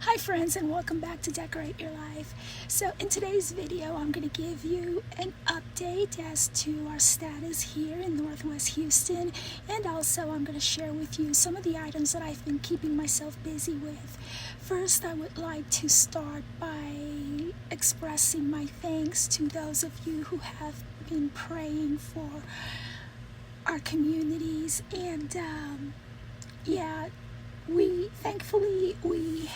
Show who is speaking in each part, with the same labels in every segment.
Speaker 1: Hi friends, and welcome back to Decorate Your Life. So in today's video I'm going to give you an update as to our status here in Northwest Houston, and also I'm going to share with you some of the items that I've been keeping myself busy with. First, I would like to start by expressing my thanks to those of you who have been praying for our communities, and thankfully we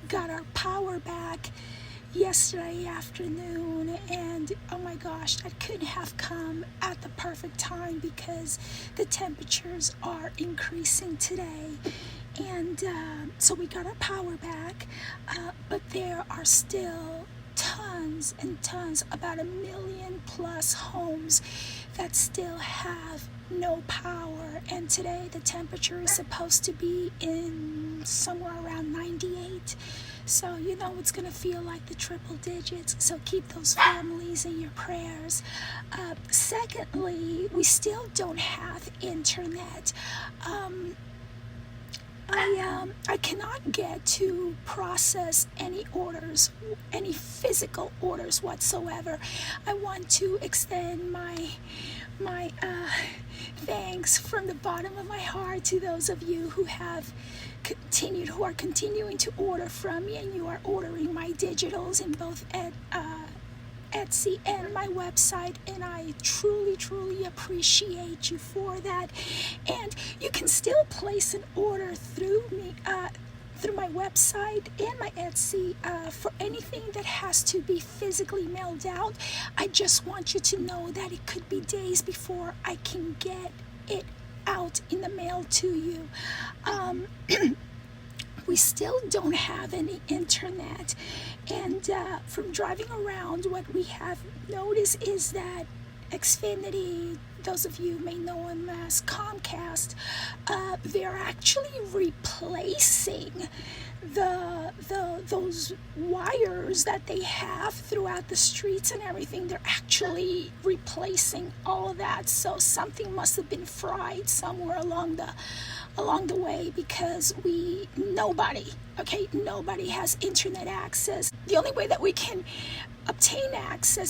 Speaker 1: got our power back yesterday afternoon, and oh my gosh, that couldn't have come at the perfect time because the temperatures are increasing today, and so we got our power back, but there are still tons and tons, about 1 million plus homes that still have no power, and today the temperature is supposed to be in somewhere around 98, so you know it's going to feel like the triple digits, so keep those families in your prayers. Secondly, we still don't have internet. I cannot get to process any orders, any physical orders whatsoever. I want to extend my thanks from the bottom of my heart to those of you who are continuing to order from me, and you are ordering my digitals in both Etsy and my website, and I truly appreciate you for that. And you can still place an order through me, through my website and my Etsy, for anything that has to be physically mailed out. I just want you to know that it could be days before I can get it out in the mail to you. We still don't have any internet, and from driving around, what we have noticed is that Xfinity, those of you may know them as Comcast, they're actually replacing those wires that they have throughout the streets and everything. They're actually replacing all of that, so something must have been fried somewhere along the way, because nobody has internet access. The only way that we can obtain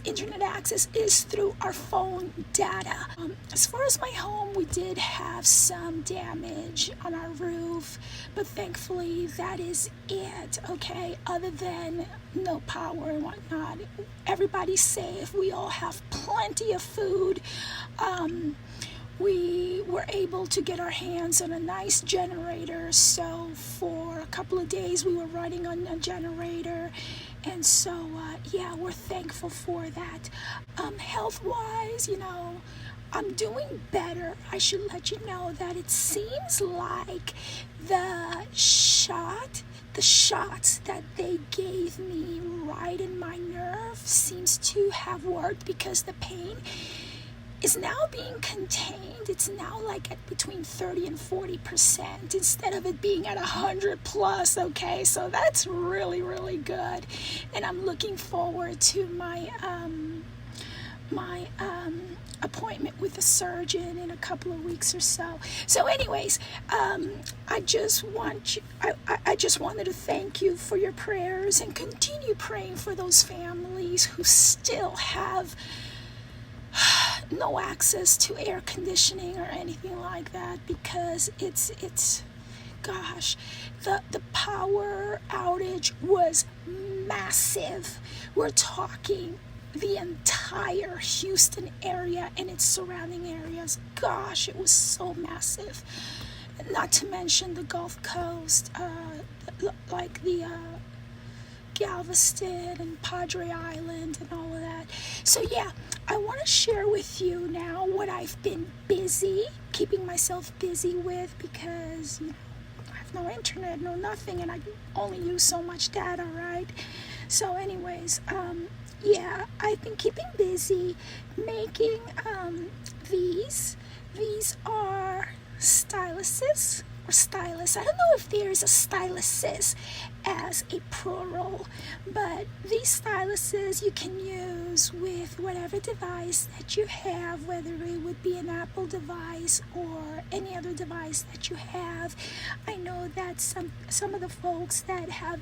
Speaker 1: internet access, is through our phone data. As far as my home, we did have some damage on our roof, but thankfully that is it, okay? Other than no power and whatnot, everybody's safe. We all have plenty of food. We were able to get our hands on a nice generator, so for a couple of days we were running on a generator, and so we're thankful for that. Health-wise, I'm doing better. I should let you know that it seems like the shots that they gave me right in my nerve seems to have worked, because the pain is now being contained. It's now like at between 30 and 40% instead of it being at 100 plus, okay? So that's really good, and I'm looking forward to my appointment with a surgeon in a couple of weeks or so. So anyways, I just wanted to thank you for your prayers, and continue praying for those families who still have no access to air conditioning or anything like that, because it's gosh, the power outage was massive. We're talking the entire Houston area and its surrounding areas. Gosh, it was so massive. Not to mention the Gulf Coast, like the Galveston and Padre Island and all of that. So I want to share with you now what I've been keeping myself busy with, because I have no internet, no nothing, and I only use so much data, right? So anyways, I've been keeping busy making these are styluses, or stylus. I don't know if there's a styluses as a plural, but these styluses you can use with whatever device that you have, whether it would be an Apple device or any other device that you have. I know that some of the folks that have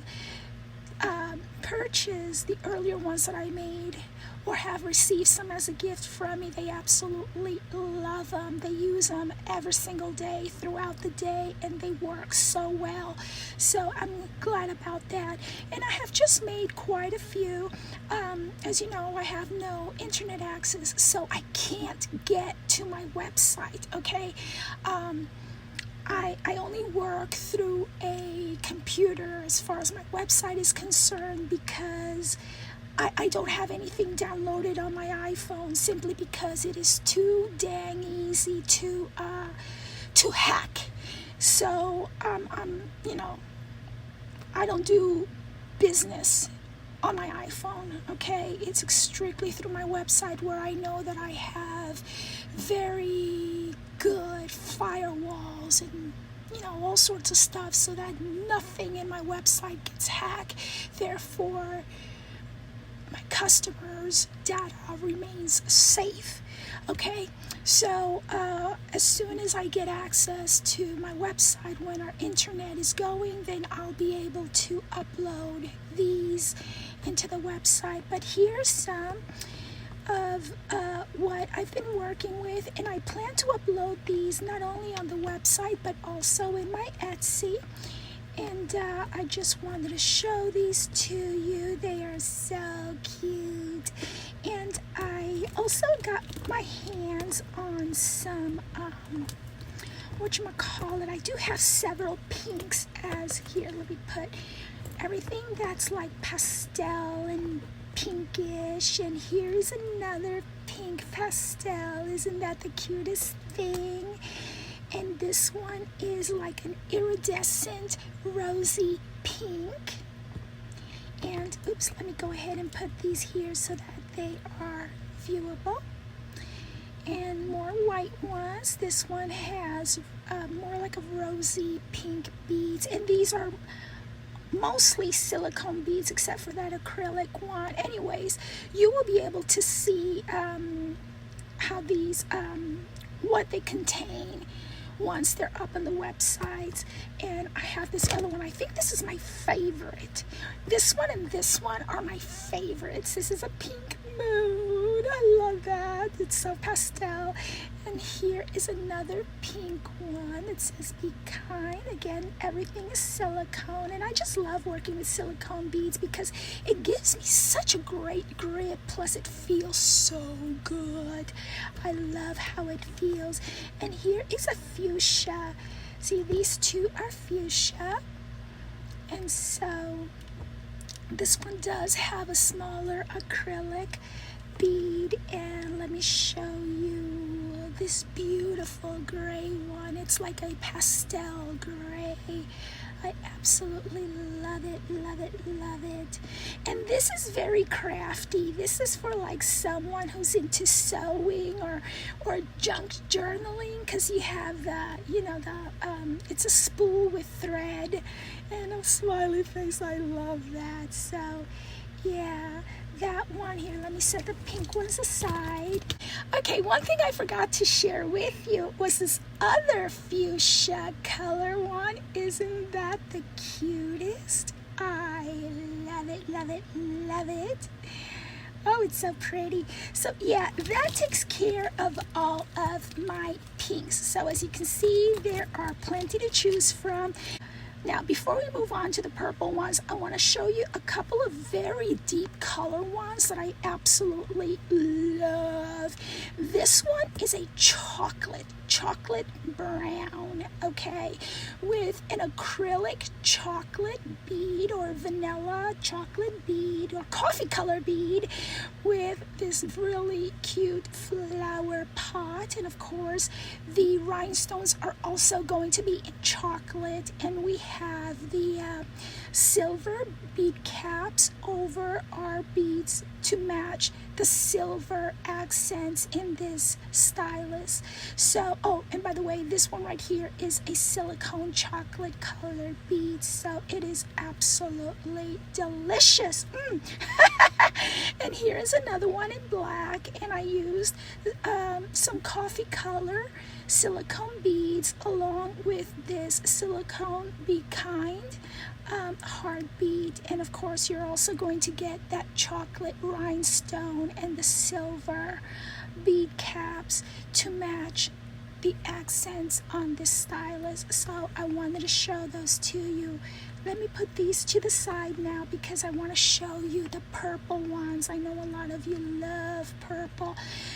Speaker 1: purchased the earlier ones that I made or have received some as a gift from me, they absolutely love them. They use them every single day throughout the day, and they work so well. So I'm glad about that. And I have just made quite a few. As you know, I have no internet access, so I can't get to my website, okay? I only work through a computer as far as my website is concerned, because I don't have anything downloaded on my iPhone, simply because it is too dang easy to hack. So I don't do business on my iPhone, okay? It's strictly through my website, where I know that I have very good firewalls and all sorts of stuff, so that nothing in my website gets hacked. Therefore, my customers' data remains safe. Okay, so as soon as I get access to my website, when our internet is going, then I'll be able to upload these into the website. But here's some of what I've been working with, and I plan to upload these not only on the website but also in my Etsy. And I just wanted to show these to you. They are so cute. And I also got my hands on some whatchamacallit. I do have several pinks as here. Let me put everything that's like pastel and pinkish, and here's another pink pastel. Isn't that the cutest thing? And this one is like an iridescent rosy pink. And oops, let me go ahead and put these here so that they are viewable. And more white ones. This one has more like a rosy pink beads, and these are mostly silicone beads except for that acrylic one. Anyways, you will be able to see how these what they contain once they're up on the website. And I have this other one. I think this is my favorite. This one and this one are my favorites. This is a pink moon. I love that. It's so pastel. And here is another pink one. It says be kind. Again, everything is silicone, and I just love working with silicone beads because it gives me such a great grip, plus it feels so good. I love how it feels. And here is a fuchsia. See, these two are fuchsia, and so this one does have a smaller acrylic bead. And let me show you this beautiful gray one. It's like a pastel gray. I absolutely love it, love it, love it. And this is very crafty. This is for like someone who's into sewing or junk journaling, because you have it's a spool with thread and a smiley face. I love that. So yeah, that one here. Let me set the pink ones aside. Okay, one thing I forgot to share with you was this other fuchsia color one. Isn't that the cutest? I love it, love it, love it. Oh, it's so pretty. So yeah, that takes care of all of my pinks. So as you can see, there are plenty to choose from. Now, before we move on to the purple ones, I want to show you a couple of very deep color ones that I absolutely love. This one is a chocolate brown, okay, with an acrylic chocolate bead or vanilla chocolate bead or coffee color bead with this really cute flower pot. And of course, the rhinestones are also going to be in chocolate, and we have the silver bead caps over our beads to match the silver accents in this stylus. So, oh, and by the way, this one right here is a silicone chocolate colored bead, so it is absolutely delicious. And here is another one in black, and I used some coffee color silicone beads along with this silicone Be Kind hard bead, and of course you're also going to get that chocolate rhinestone and the silver bead caps to match the accents on this stylus. So I wanted to show those to you. Let me put these to the side now because I want to show you the purple ones. I know a lot of you love purple.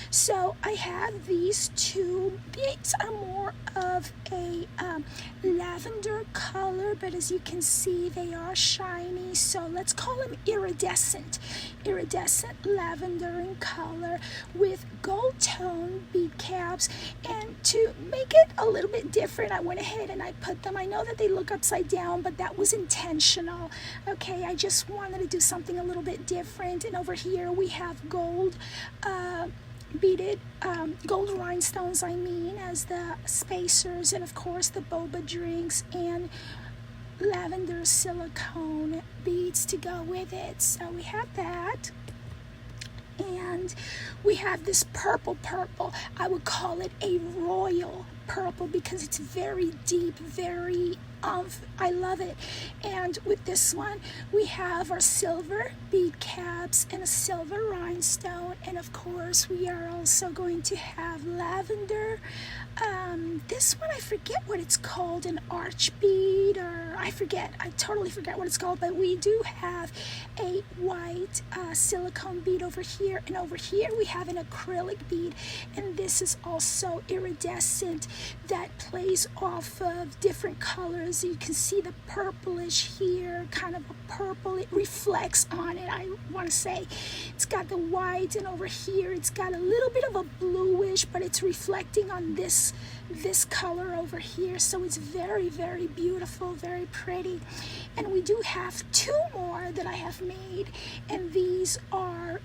Speaker 1: So I have these two. These are more of a lavender color, but as you can see, they are shiny. So let's call them iridescent. Iridescent lavender in color with gold tone bead caps. And to make it a little bit different, I went ahead and I put them. I know that they look upside down, but that was intentional. Okay, I just wanted to do something a little bit different. And over here we have gold beaded gold rhinestones, as the spacers, and of course the boba drinks and lavender silicone beads to go with it. So we have that. And we have this purple. I would call it a royal purple because it's very deep, very I love it. And with this one, we have our silver bead caps and a silver rhinestone. And of course, we are also going to have lavender. This one, I forget what it's called, an arch bead, or I totally forget what it's called, but we do have a white silicone bead over here, and over here we have an acrylic bead, and this is also iridescent that plays off of different colors. You can see the purplish here, kind of a purple, it reflects on it, I want to say. It's got the white, and over here it's got a little bit of a bluish, but it's reflecting on this color over here, so it's very, very beautiful, very pretty. And we do have two more that I have made, and these are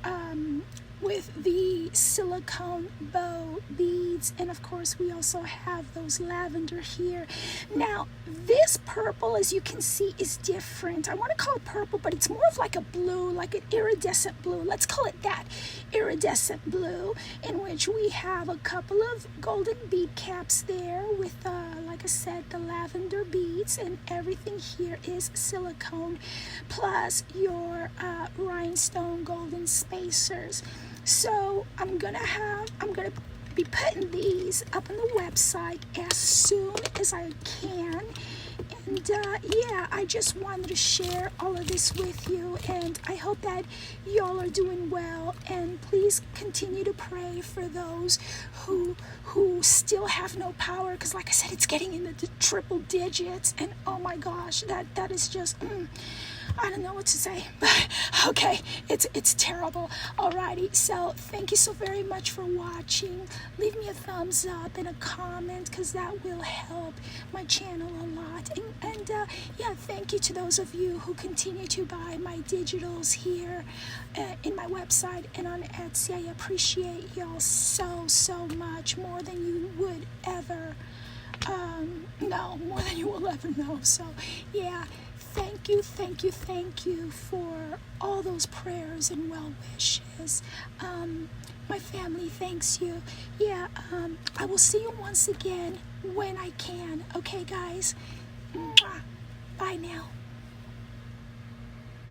Speaker 1: with the silicone bow beads, and of course we also have those lavender here. Now this purple, as you can see, is different. I want to call it purple, but it's more of like a blue, like an iridescent blue. Let's call it that, iridescent blue, in which we have a couple of golden bead caps there with like I said, the lavender beads, and everything here is silicone plus your rhinestone golden spacers. So I'm gonna be putting these up on the website as soon as I can. And yeah, I just wanted to share all of this with you, and I hope that y'all are doing well. And please continue to pray for those who still have no power, because like I said, it's getting into the triple digits, and oh my gosh, that is just I don't know what to say, but okay, it's terrible. Alrighty, so thank you so very much for watching. Leave me a thumbs up and a comment, because that will help my channel a lot. And yeah, thank you to those of you who continue to buy my digitals here in my website and on Etsy. I appreciate y'all so much, more than you would ever more than you will ever know. So yeah, thank you for all those prayers and well wishes. My family thanks you. Yeah, I will see you once again when I can. Okay, guys? Mwah. Bye now.